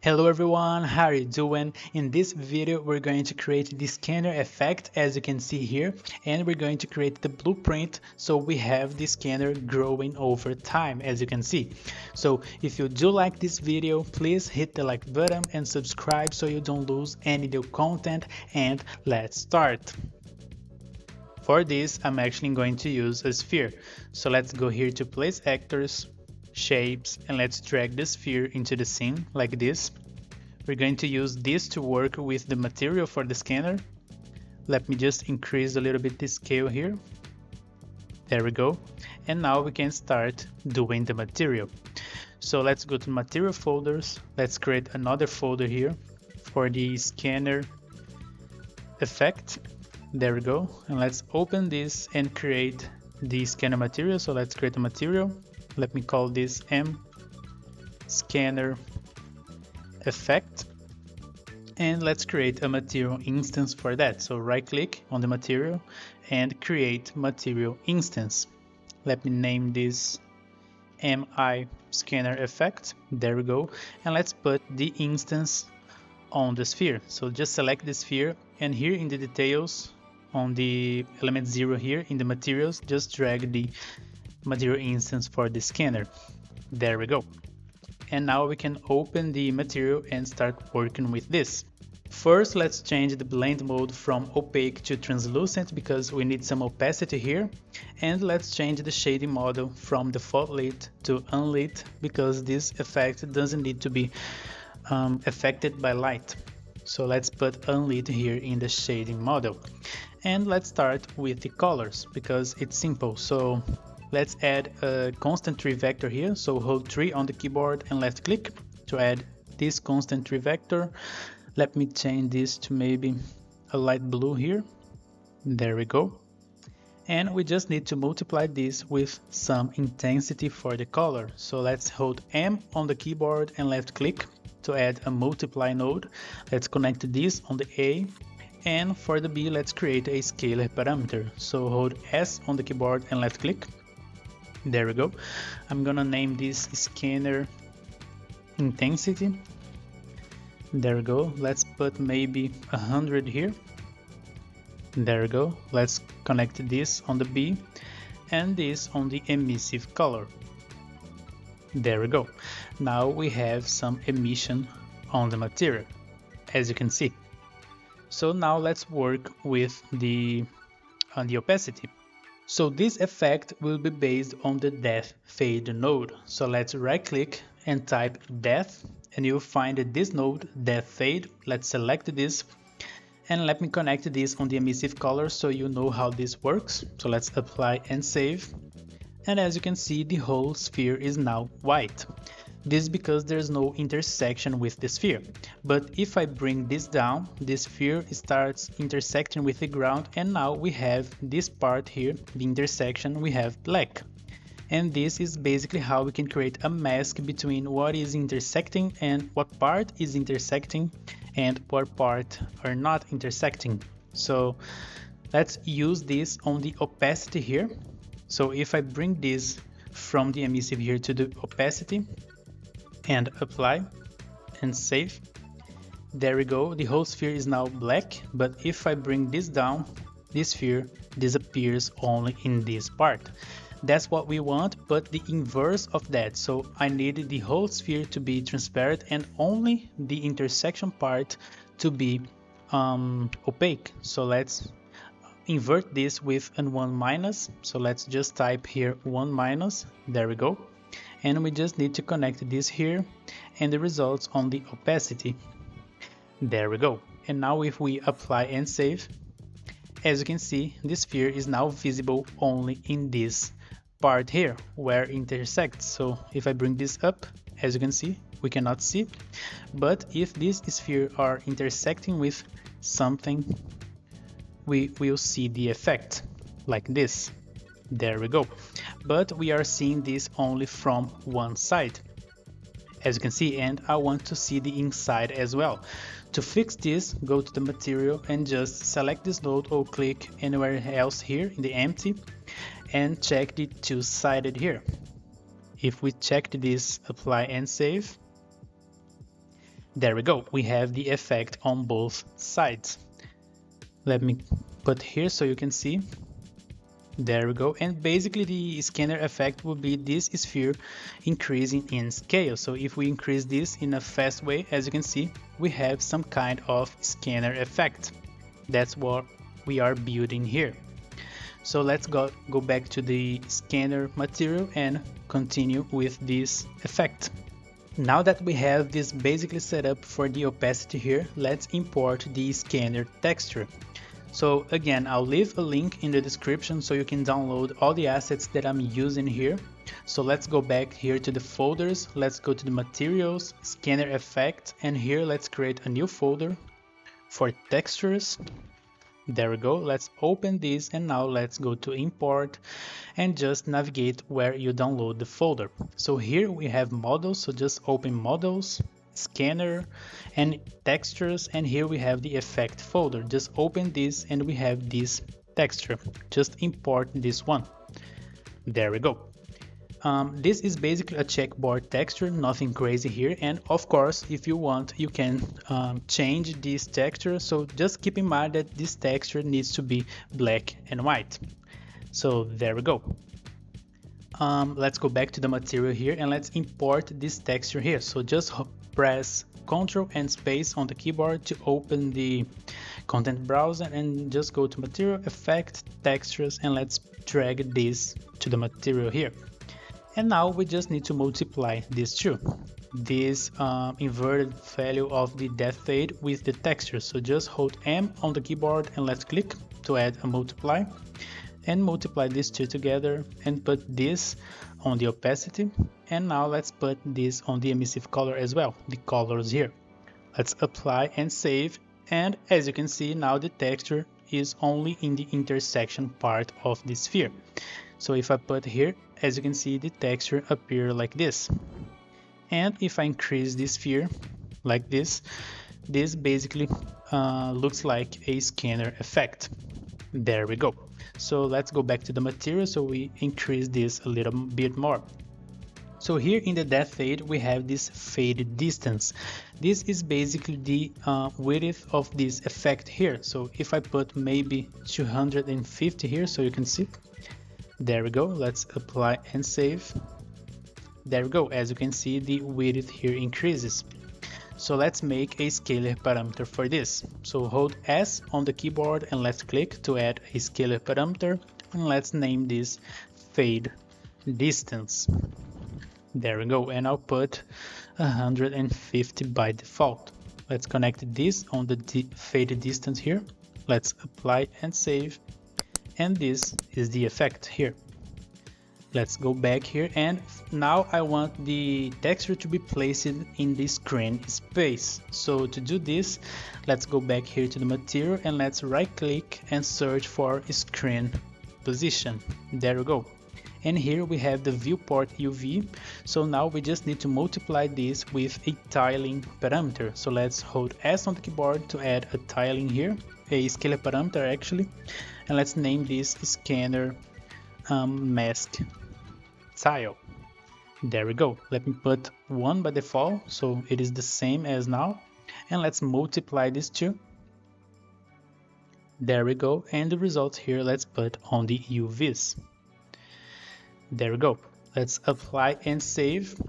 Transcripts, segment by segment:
Hello everyone, how are you doing? In this video we're going to create the scanner effect as you can see here, and we're going to create the blueprint so we have the scanner growing over time as you can see. So if you do like this video, please hit the like button and subscribe so you don't lose any new content, and let's start. For this I'm actually going to use a sphere. So let's go here to place actors, shapes, and let's drag the sphere into the scene like this. We're going to use this to work with the material for the scanner. Let me just increase a little bit the scale here. There we go. And now we can start doing the material. So let's go to material folders. Let's create another folder here for the scanner effect. There we go. And let's open this and create the scanner material. So let's create a material. Let me call this M scanner effect, and let's create a material instance for that. So right click on the material and create material instance. Let me name this MI scanner effect. There we go. And let's put the instance on the sphere. So just select the sphere, and here in the details on the element 0 here in the materials, just drag the material instance for the scanner. There we go. And now we can open the material and start working with this. First, let's change the blend mode from opaque to translucent because we need some opacity here. And let's change the shading model from default lit to unlit because this effect doesn't need to be affected by light. So let's put unlit here in the shading model. And let's start with the colors because it's simple. So let's add a constant tree vector here. So hold 3 on the keyboard and left click to add this constant tree vector. Let me change this to maybe a light blue here. There we go. And we just need to multiply this with some intensity for the color. So let's hold M on the keyboard and left click to add a multiply node. Let's connect this on the A. And for the B, let's create a scalar parameter. So hold S on the keyboard and left click. There we go. I'm gonna name this scanner intensity. There we go. Let's put maybe 100 here. There we go. Let's connect this on the B and this on the emissive color. There we go. Now we have some emission on the material, as you can see. So now let's work with the opacity. So this effect will be based on the depth fade node. So let's right click and type depth, and you'll find this node, depth fade. Let's select this and let me connect this on the emissive color so you know how this works. So let's apply and save. And as you can see, the whole sphere is now white. This is because there's no intersection with the sphere. But if I bring this down, this sphere starts intersecting with the ground, and now we have this part here, the intersection, we have black. And this is basically how we can create a mask between what is intersecting and what part is intersecting and what part are not intersecting. So let's use this on the opacity here. So if I bring this from the emissive here to the opacity, and apply and save. There we go. The whole sphere is now black, but if I bring this down, this sphere disappears only in this part. That's what we want, but the inverse of that. So I need the whole sphere to be transparent and only the intersection part to be opaque. So let's invert this with an 1 minus. So let's just type here 1 minus. There we go. And we just need to connect this here and the results on the opacity. There we go. And now if we apply and save, as you can see, the sphere is now visible only in this part here where it intersects. So if I bring this up, as you can see, we cannot see. But if this sphere are intersecting with something, we will see the effect like this. There we go. But we are seeing this only from one side, as you can see, and I want to see the inside as well. To fix this, go to the material and just select this node or click anywhere else here in the empty and check the two-sided here. If we checked this, apply and save, There we go, we have the effect on both sides. Let me put here so you can see. There we go, and basically the scanner effect will be this sphere increasing in scale. So if we increase this in a fast way, as you can see, we have some kind of scanner effect. That's what we are building here. So let's go back to the scanner material and continue with this effect. Now that we have this basically set up for the opacity here, let's import the scanner texture. So again, I'll leave a link in the description so you can download all the assets that I'm using here. So let's go back here to the folders, let's go to the materials, scanner effect, and here let's create a new folder for textures. There we go, let's open this, and now let's go to import and just navigate where you download the folder. So here we have models, so just open models, scanner and textures, and here we have the effect folder. Just open this and we have this texture. Just import this one. There we go. This is basically a checkboard texture, nothing crazy here, and of course if you want you can change this texture, so just keep in mind that this texture needs to be black and white. So there we go. Let's go back to the material here and let's import this texture here. So just press Ctrl and space on the keyboard to open the content browser and just go to material, effect, textures, and let's drag this to the material here. And now we just need to multiply these two, this inverted value of the depth fade with the texture. So just hold M on the keyboard and let's click to add a multiply, and multiply these two together and put this on the opacity. And now let's put this on the emissive color as well, the colors here. Let's apply and save, and as you can see now the texture is only in the intersection part of the sphere. So if I put here, as you can see the texture appear like this, and if I increase this sphere like this basically looks like a scanner effect. There we go. So let's go back to the material, so we increase this a little bit more. So here in the depth fade we have this fade distance. This is basically the width of this effect here. So if I put maybe 250 here so you can see. There we go, let's apply and save. There we go, as you can see the width here increases. So let's make a scalar parameter for this. So hold S on the keyboard and let's click to add a scalar parameter, and let's name this fade distance. There we go, and I'll put 150 by default. Let's connect this on the fade distance here. Let's apply and save. And this is the effect here. Let's go back here, and now I want the texture to be placed in the screen space. So to do this, let's go back here to the material and let's right click and search for screen position. There we go. And here we have the viewport UV. So now we just need to multiply this with a tiling parameter. So let's hold S on the keyboard to add a tiling here, a scalar parameter actually, and let's name this scanner mask tile. There we go. Let me put 1 by default so it is the same as now, and let's multiply these two. There we go, and the results here let's put on the UVs. There we go. Let's apply and save,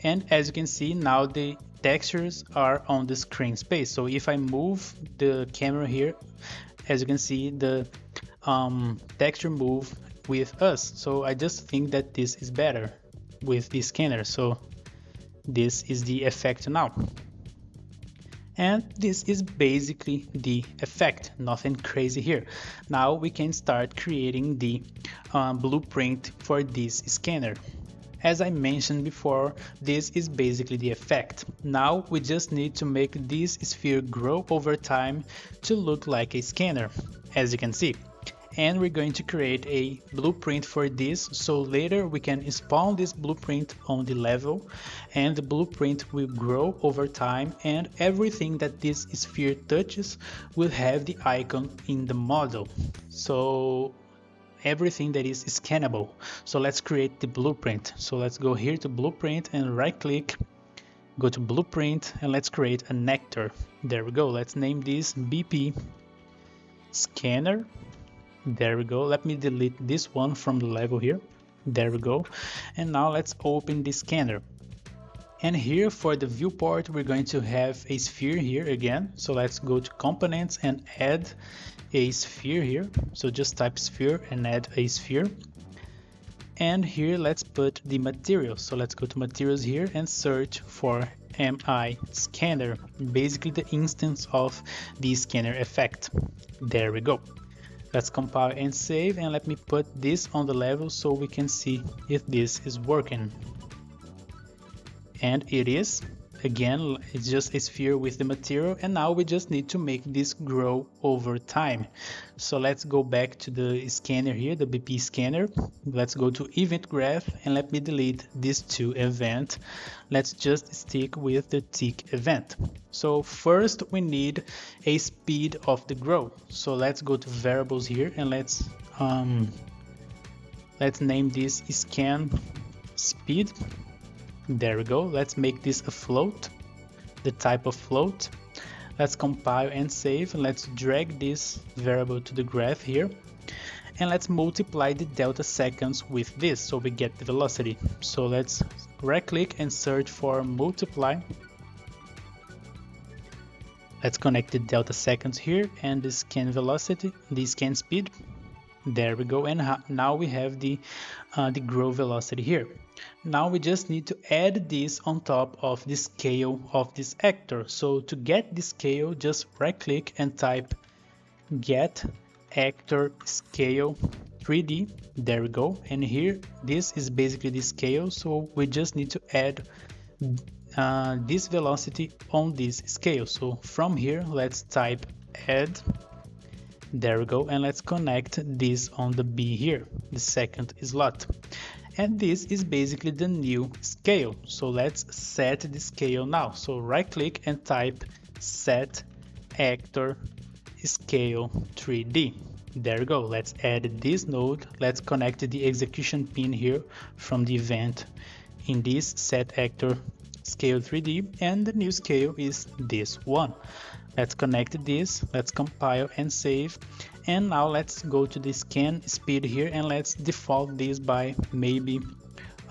and as you can see now the textures are on the screen space. So if I move the camera here, as you can see the texture move with us. So I just think that this is better with the scanner. So this is the effect now, and this is basically the effect, nothing crazy here. Now we can start creating the blueprint for this scanner. As I mentioned before, this is basically the effect. Now we just need to make this sphere grow over time to look like a scanner, as you can see. And we're going to create a blueprint for this, so later we can spawn this blueprint on the level, and the blueprint will grow over time, and everything that this sphere touches will have the icon in the model. So everything that is scannable. So let's create the blueprint. So let's go here to blueprint and right click, Go to blueprint and let's create an actor. There we go. Let's name this BP scanner. There we go. Let me delete this one from the level here. There we go. And now let's open the scanner. And here for the viewport, we're going to have a sphere here again. So let's go to components and add a sphere here. So just type sphere and add a sphere. And here let's put the material. So let's go to materials here and search for MI scanner, basically the instance of the scanner effect. There we go. Let's compile and save, and let me put this on the level so we can see if this is working. And it is. Again, it's just a sphere with the material, and now we just need to make this grow over time. So let's go back to the scanner here, the BP scanner. Let's go to event graph and let me delete these two events. Let's just stick with the tick event. So first we need a speed of the growth. So let's go to variables here and let's name this scan speed. There we go. Let's make this a float, the type of float. Let's compile and save. Let's drag this variable to the graph here. And let's multiply the delta seconds with this so we get the velocity. So let's right click and search for multiply. Let's connect the delta seconds here and the scan velocity, the scan speed. There we go. And now we have the grow velocity here. Now we just need to add this on top of the scale of this actor. So to get the scale, just right click and type get actor scale 3D. There we go. And here this is basically the scale, so we just need to add this velocity on this scale. So from here let's type add. There we go, and let's connect this on the B here, the second slot. And this is basically the new scale. So let's set the scale now. So right click and type set actor scale 3D. There we go. Let's add this node. Let's connect the execution pin here from the event in this set actor scale 3D, and the new scale is this one. Let's connect this, let's compile and save, and now let's go to the scan speed here and let's default this by maybe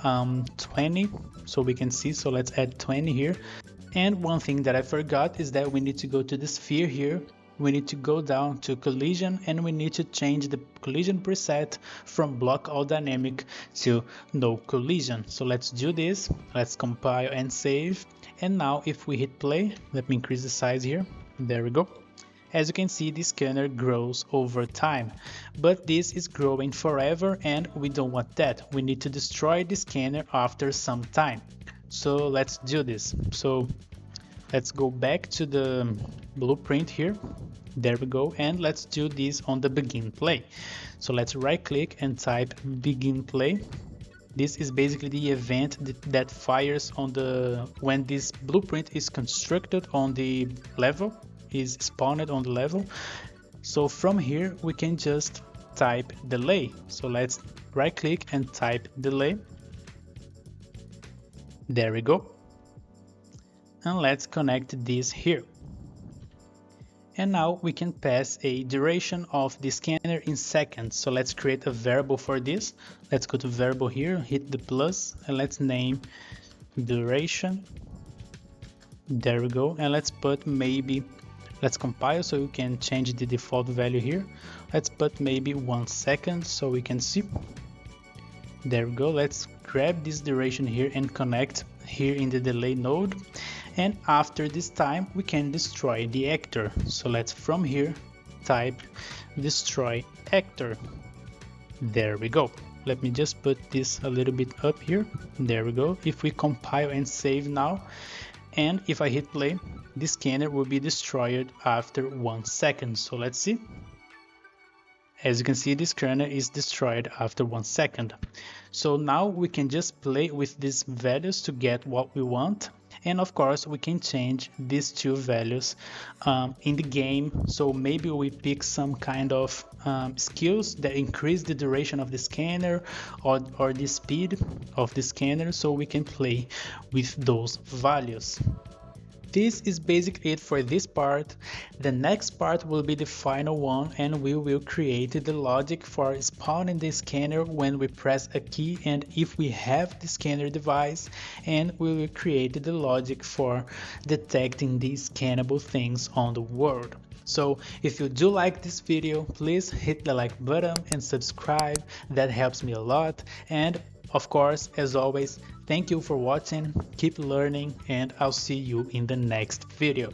20 so we can see. So let's add 20 here. And one thing that I forgot is that we need to go to the sphere here. We need to go down to collision and we need to change the collision preset from block all dynamic to no collision. So let's do this. Let's compile and save. And now if we hit play, let me increase the size here. There we go. As you can see, the scanner grows over time, but this is growing forever and we don't want that. We need to destroy the scanner after some time. So let's do this. So let's go back to the blueprint here. There we go, and let's do this on the begin play. So let's right click and type begin play. This is basically the event that fires on when this blueprint is constructed on the level, is spawned on the level. So from here we can just type delay. So let's right click and type delay. There we go. And let's connect this here. And now we can pass a duration of the scanner in seconds. So let's create a variable for this. Let's go to variable here, hit the plus, and let's name duration. There we go. And let's put maybe, let's compile so we can change the default value here. Let's put maybe 1 second so we can see. There we go. Let's grab this duration here and connect here in the delay node. And after this time we can destroy the actor. So let's from here type destroy actor. There we go. Let me just put this a little bit up here. There we go. If we compile and save now, and if I hit play, the scanner will be destroyed after 1 second. So let's see. As you can see, the scanner is destroyed after 1 second. So now we can just play with these values to get what we want. And of course we can change these two values in the game. So maybe we pick some kind of skills that increase the duration of the scanner or the speed of the scanner, so we can play with those values. This is basically it for this part. The next part will be the final one, and we will create the logic for spawning the scanner when we press a key and if we have the scanner device, and we will create the logic for detecting these scannable things on the world. So if you do like this video, please hit the like button and subscribe. That helps me a lot. And of course, as always, thank you for watching, keep learning, and I'll see you in the next video.